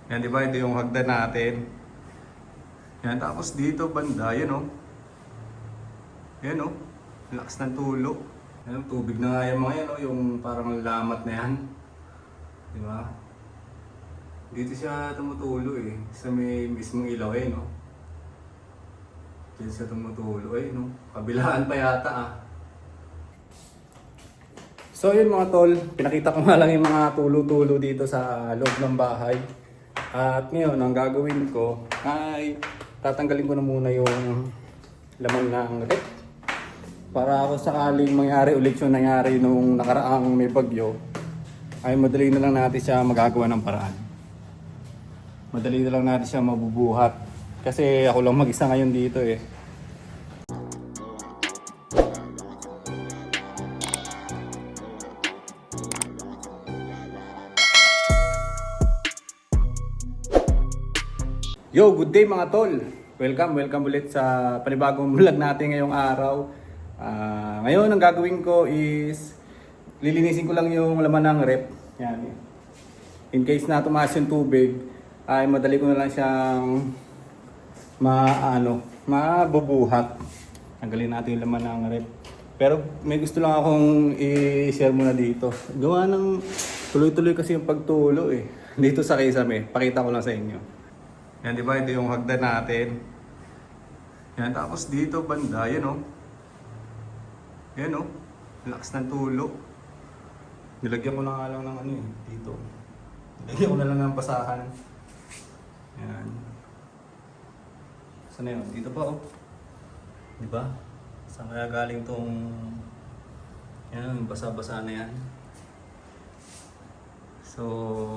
Yan, di ba? Ito yung hagdan natin. Yan, tapos dito banda, yan o. Yan o. Lakas ng tulo. Yan, tubig na nga yung mga yan o. Yung parang lamat na yan. Di ba? Dito siya tumutulo eh. Sa may mismong ilaw eh, no? Diyan siya tumutulo eh, no? Kabilaan pa yata ah. So yun mga tol, pinakita ko nga lang yung mga tulo-tulo dito sa loob ng bahay. At ngayon, ang gagawin ko ay tatanggalin ko na muna yung laman ng rep. Para kung sakaling mangyari ulit yung nangyari nung nakaraang may bagyo, ay madali na lang natin siya magagawa ng paraan. Madali na lang natin siya mabubuhat. Kasi ako lang mag-isa ngayon dito eh. Yo, good day mga tol! Welcome ulit sa panibagong vlog natin ngayong araw. Ngayon ang gagawin ko is lilinisin ko lang yung laman ng rep. Yan. In case na tumaas yung tubig, ay madali ko na lang siyang mabubuhat. Tanggalin natin yung laman ng rep. Pero may gusto lang akong i-share muna dito. Gawa ng tuloy-tuloy kasi yung pagtulo eh. Dito sa Kisame, pakita ko lang sa inyo. Yan, di ba? Ito yung hagdan natin. Yan, tapos dito banda, yan o. Yan o. Lakas ng tulo. Nilagyan ko na nga lang ng ano eh, dito. Nilagyan ko na lang ng basahan. Yan. Saan na yun? Dito pa o. Di ba? Saan kaya galing tong yan, basa-basa na yan. So,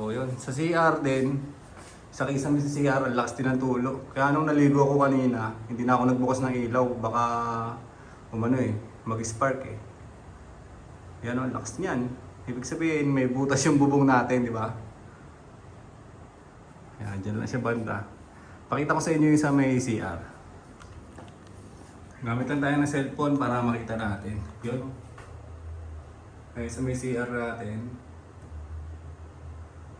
yun. Sa CR din, sa Kisame sa CR, ang lakas din ng tulo. Kaya nung naligo ako kanina, hindi na ako nagbukas ng ilaw. Baka, mag-spark eh. Yan o, ang lakas niyan. Ibig sabihin, may butas yung bubong natin, di ba? Yan, dyan lang siya banda. Pakita ko sa inyo yung sa may CR. Gamitan tayo ng cellphone para makita natin. Yun. Ay, sa may CR natin.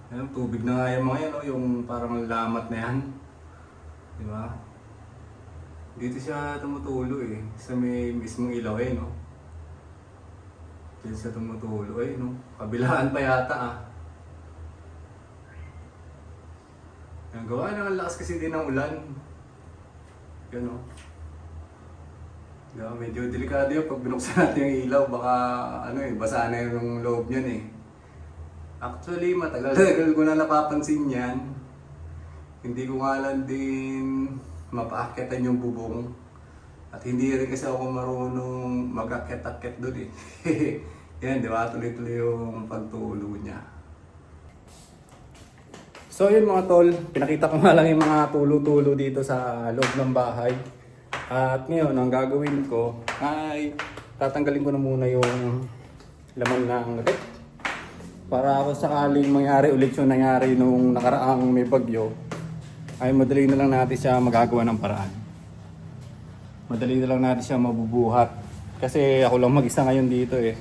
Ayan, tubig na nga yung mga yan, yung parang lamat na yan. Di ba? Dito siya tumutulo eh. Sa may mismong ilaw eh, no? Diyan siya tumutulo eh, no? Kabilaan pa yata ah. Ayan, gawa na ang lakas kasi din ng ulan. Yan, no? Diba, medyo delikado yun pag binuksan natin yung ilaw. Baka, basa na yung loob niyan eh. Actually, matagal ko na napapansin yan. Hindi ko nga lang din mapaakyatan yung bubong. At hindi rin kasi ako marunong mag-akyat-akyat doon eh. Yan, di ba? Tuloy-tuloy yung pagtulo niya. So yun mga tol, pinakita ko nga lang yung mga tulo-tulo dito sa loob ng bahay. At ngayon, ang gagawin ko ay tatanggalin ko na muna yung laman ng rep. Para kung sakaling mangyari ulit yung nangyari nung nakaraang may bagyo, ay madali na lang natin siya magagawa ng paraan. Madali na lang natin siya mabubuhat. Kasi ako lang mag-isa ngayon dito eh.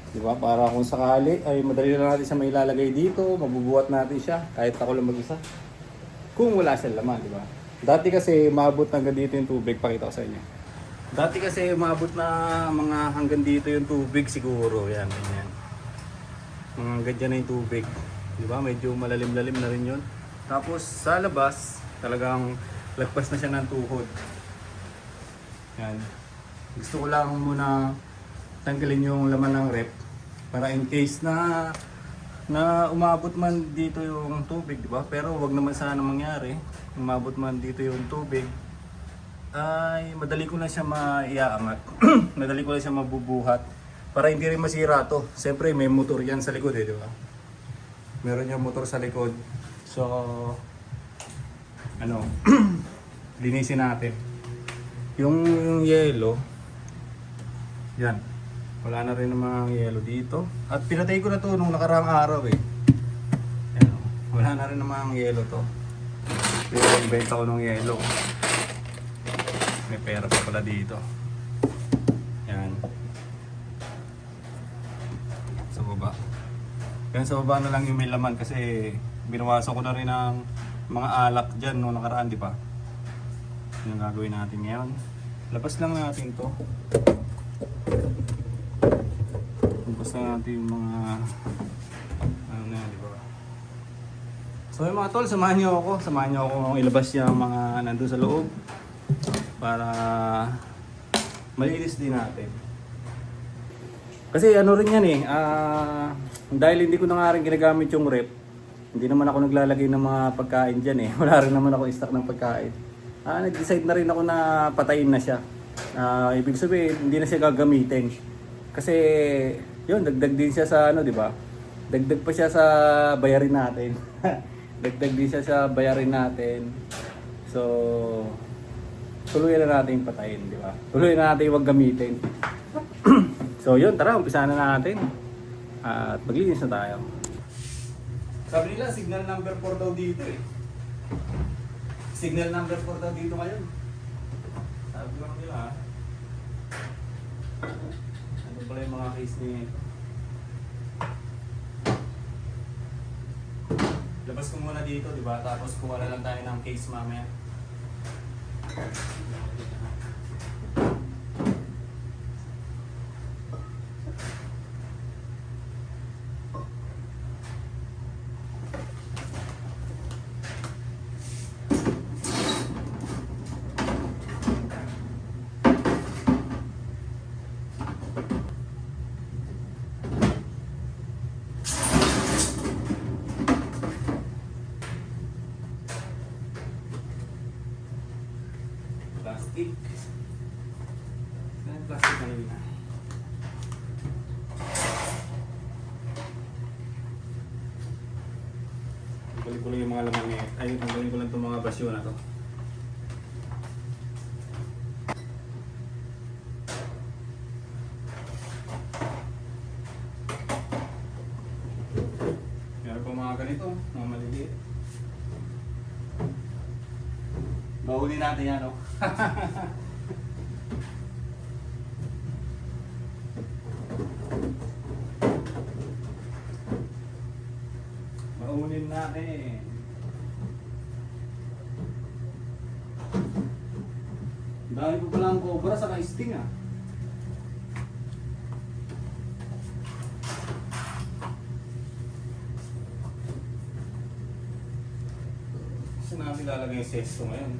Diba? Para kung sakali ay madali na lang natin siya mailalagay dito, mabubuhat natin siya kahit ako lang mag-isa. Kung wala siyang laman, diba? Dati kasi maabot hanggang dito yung tubig, pakita ko sa inyo. Dati kasi maabot na mga hanggang dito yung tubig siguro, yan, ganyan. Mga ganyan na yung tubig, di ba? Medyo malalim-lalim na rin yun. Tapos sa labas, talagang lagpas na siya ng tuhod. Yan. Gusto ko lang muna tanggalin yung laman ng rep para in case na umabot man dito yung tubig, di ba? Pero wag naman sana mangyari. Umabot man dito yung tubig, ay madali ko na siya maiaangat. Madali ko na siya mabubuhat. Para hindi rin masira to. Siyempre may motor yan sa likod eh, di ba? Meron yung motor sa likod. So, linisin natin. Yung yelo, yan. Wala na rin namang yelo dito. At pinatay ko na to nung nakaraang araw eh. Yan, wala na rin namang yelo to. Pero benta ko ng yelo. May pera pa pala dito. Yan. Sa baba. Yan sa baba na lang yung may laman kasi Binawasan ko na rin ng mga alak dyan no nakaraan, di ba? Yung gagawin natin ngayon. Labas lang natin to. Labas lang natin yung mga ano na yan, di ba? So yung mga tol, samahan nyo ako ilabas yung mga nandun sa loob para malinis din natin. Kasi ano rin yan dahil hindi ko na nga rin ginagamit yung rep, hindi naman ako naglalagay ng mga pagkain dyan wala rin naman ako stock ng pagkain. Nag-decide na rin ako na patayin na siya. Ibig sabihin, hindi na siya gagamitin. Kasi yun, dagdag din siya sa ano, di ba? Dagdag pa siya sa bayarin natin. Dagdag din siya sa bayarin natin. So, tuloy na natin patayin, di ba? Tuloy na natin huwag gamitin. So yun, tara, umpisa na natin. At maglinis na tayo. Sabi nila, signal number 4 daw dito Signal number 4 daw dito ngayon. Sabi ko nila ano pala yung mga case ni... Labas ko muna dito, di ba? Tapos kuha na lang tayo ng case mamaya. Plastic. Plastic kanina. Tanggalin ko lang yung mga laman ngayon. Ay, tanggalin ko lang itong mga basyo na to. Meron pa mga ganito, mga maliliit. Bahuli natin yan, oh. Bahulin natin. Dahil ko pala ang cobra sa ka-sting, Saan natin lalagay yung sesto ngayon?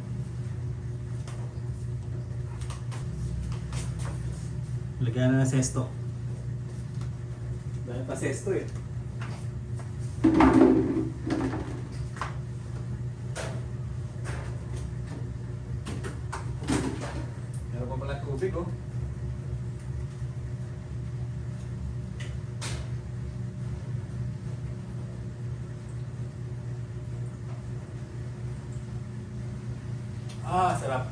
Lagyan na ng sesto. Dahil pa sesto Meron pa pala tubig, oh. Sarap.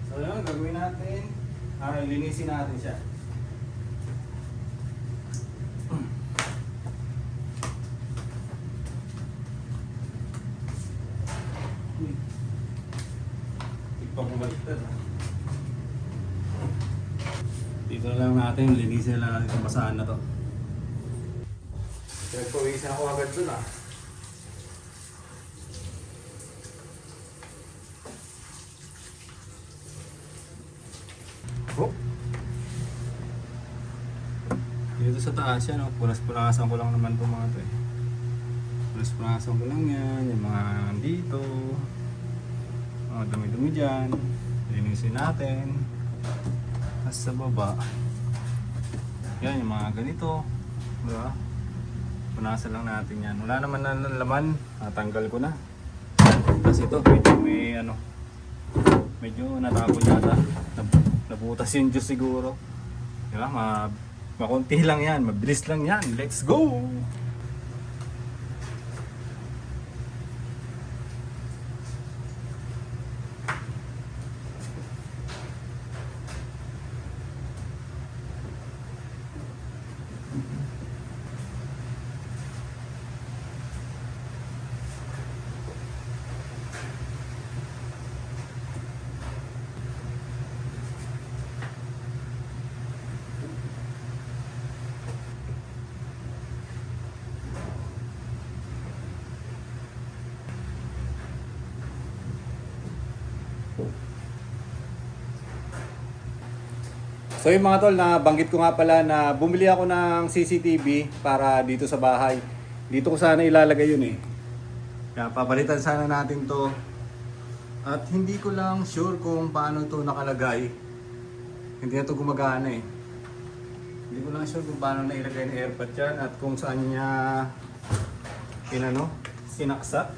So yun, gagawin natin. Linisin natin siya. Ipagmumaliktad. Dito na lang natin, linisin na lang natin itong basahan na to. Nagpawisan ako agad dun Oh. Dito sa taas yan, punas-punasan ko lang naman itong mga ito Punas-punasan ko lang yan, yung mga dito, mga dumi-dumi dyan, linisin natin. Tapos sa baba, yan yung mga ganito, diba? Punasan lang natin yan. Wala naman na laman, natanggal ko na. Kasi ito, medyo natapon yata. Nabutas yung juice siguro. Diba? Makunti lang yan, mabilis lang yan. Let's go! So yung mga tol, nabanggit ko nga pala na bumili ako ng CCTV para dito sa bahay. Dito ko sana ilalagay yun eh. Kaya papalitan sana natin to. At hindi ko lang sure kung paano to nakalagay. Hindi na to gumagana eh. Hindi ko lang sure kung paano na ilagay ng airpod dyan at kung saan niya sinaksak.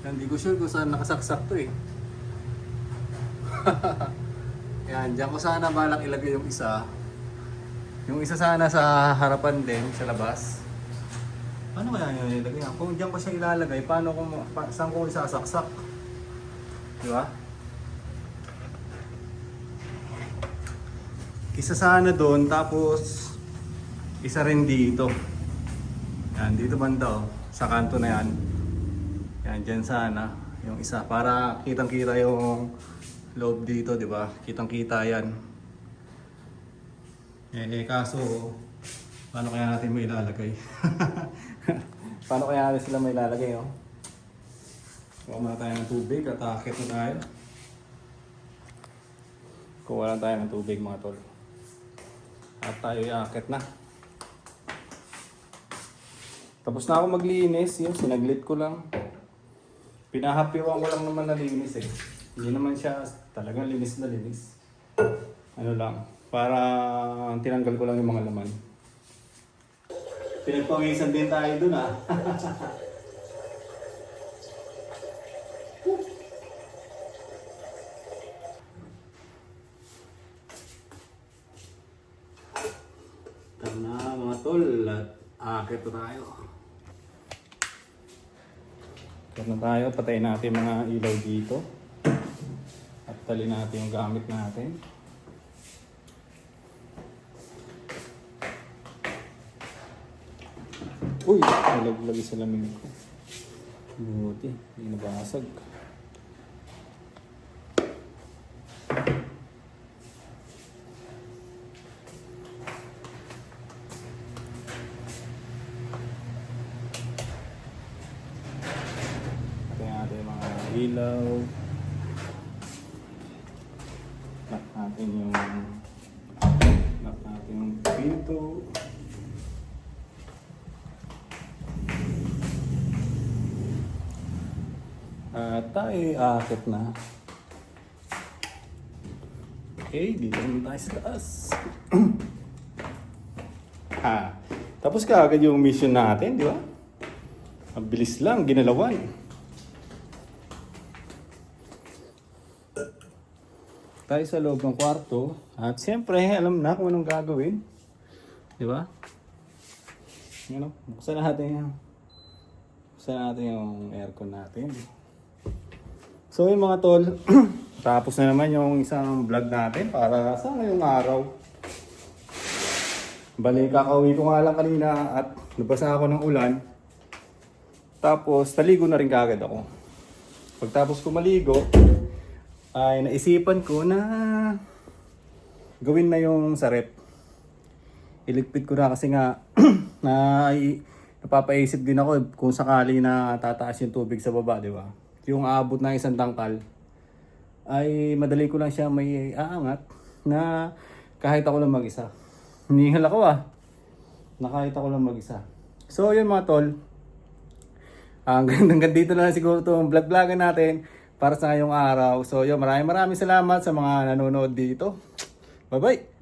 Hindi ko sure kung saan nakasaksak to eh. Yan, dyan ko sana balak ilagay yung isa. Yung isa sana sa harapan din, sa labas. Paano kaya yun ilagay? Kung dyan ko siya ilalagay, saan ko isasaksak? Di ba? Isa sana doon, tapos isa rin dito. Yan, dito banda oh, sa kanto na yan. Yan, dyan sana yung isa. Para kitang-kita yung loob dito, di ba? Kitang-kita yan. Kaso, paano kaya natin may ilalagay? Paano kaya natin sila may ilalagay, oh? Kuha muna tayo ng tubig at akit na tayo. Kuha lang tayo ng tubig, mga tol. At tayo iakit na. Tapos na ako maglinis, yun, sinaglit ko lang. Pinahapiwan ko lang naman na linis eh. Hindi naman siya talagang linis na linis. Ano lang, para tinanggal ko lang yung mga laman. Pinagpawisan din tayo dun ah. Tara na mga tol, at akit na tayo. Akit na tayo, patayin natin mga ilaw dito. At tali natin yung gamit natin. Uy! Nalaglag sa lamin ko. Buti, hindi nabasag. Patayin natin yung mga ilaw. Lock natin yung pinto. At tayo aakit na. Okay, dito naman tayo sa taas. Tapos kaagad yung mission natin, di ba? Ang bilis lang, ginalawan. Tayo sa loob ng kwarto. At siyempre, alam na kung anong gagawin. Di ba? Ano? Buksan natin yung aircon natin. So yung mga tol, tapos na naman yung isang vlog natin para sa ngayong araw. Bali, kakauwi ko nga lang kanina at nabasa ako ng ulan. Tapos, taligo na rin kagad ako. Pagtapos ko maligo, ay naisipan ko na gawin na yung sa rep. Iligpit ko na kasi nga napapaisip din ako kung sakali na tataas yung tubig sa baba, di ba? Yung aabot na isang tangkal ay madali ko lang siya may aangat na kahit ako lang mag-isa. Hinihal ako na kahit ako lang mag-isa. So yun mga tol, hanggang dito na lang siguro itong vlog-vlogan natin para sa ngayong araw. So yun, maraming salamat sa mga nanonood dito. Bye bye!